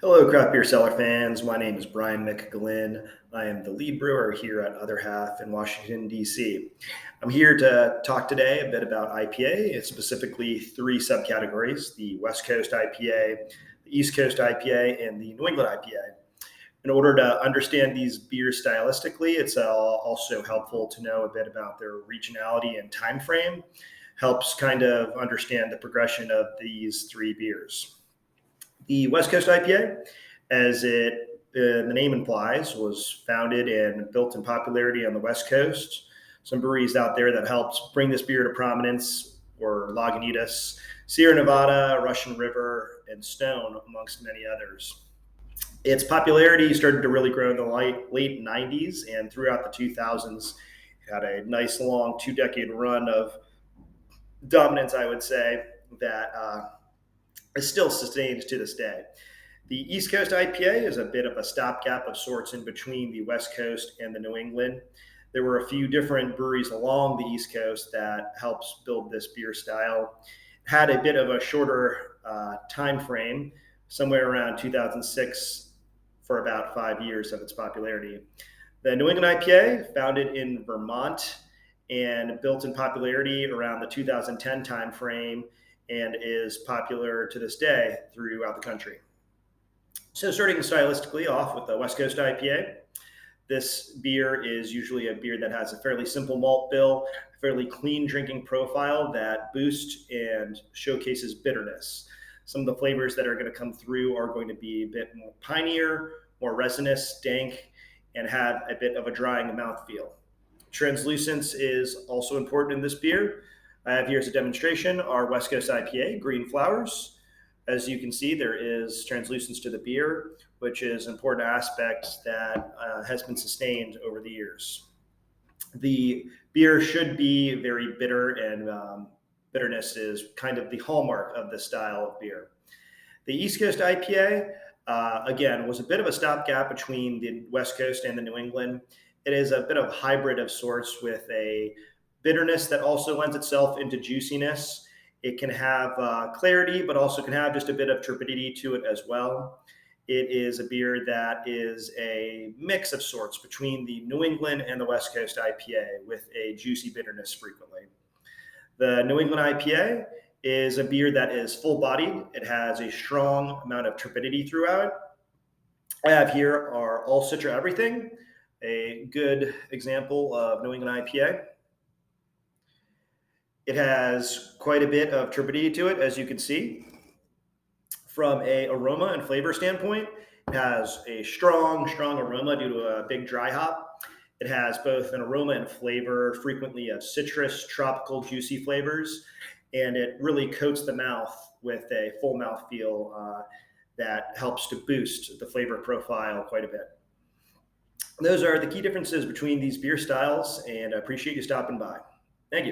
Hello, craft beer cellar fans. My name is Brian McGlynn. I am the lead brewer here at Other Half in Washington, D.C. I'm here to talk today a bit about IPA. It's specifically three subcategories: the West Coast IPA, the East Coast IPA, and the New England IPA. In order to understand these beers stylistically, it's also helpful to know a bit about their regionality and time frame. Helps kind of understand the progression of these three beers. The West Coast IPA, the name implies, was founded and built in popularity on the West Coast. Some breweries out there that helped bring this beer to prominence were Lagunitas, Sierra Nevada, Russian River, and Stone, amongst many others. Its popularity started to really grow in the late 90s, and throughout the 2000s, it had a nice long 2 decade run of dominance, I would say, that is still sustained to this day. The East Coast IPA is a bit of a stopgap of sorts in between the West Coast and the New England. There were a few different breweries along the East Coast that helps build this beer style. It had a bit of a shorter time frame, somewhere around 2006, for about 5 years of its popularity. The New England IPA, founded in Vermont and built in popularity around the 2010 timeframe, and is popular to this day throughout the country. So starting stylistically off with the West Coast IPA, this beer is usually a beer that has a fairly simple malt bill, a fairly clean drinking profile that boosts and showcases bitterness. Some of the flavors that are going to come through are going to be a bit more pinier, more resinous, dank, and have a bit of a drying mouthfeel. Translucence is also important in this beer. I have here as a demonstration our West Coast IPA, Green Flowers. As you can see, there is translucence to the beer, which is an important aspect that has been sustained over the years. The beer should be very bitter, and bitterness is kind of the hallmark of this style of beer. The East Coast IPA, again, was a bit of a stopgap between the West Coast and the New England. It is a bit of a hybrid of sorts with a bitterness that also lends itself into juiciness. It can have clarity, but also can have just a bit of turbidity to it as well. It is a beer that is a mix of sorts between the New England and the West Coast IPA with a juicy bitterness frequently. The New England IPA is a beer that is full-bodied. It has a strong amount of turbidity throughout. I have here our All Citra Everything, a good example of New England IPA. It has quite a bit of turbidity to it, as you can see. From a aroma and flavor standpoint, it has a strong aroma due to a big dry hop. It has both an aroma and flavor, frequently of citrus, tropical, juicy flavors, and it really coats the mouth with a full mouth feel that helps to boost the flavor profile quite a bit. Those are the key differences between these beer styles, and I appreciate you stopping by. Thank you.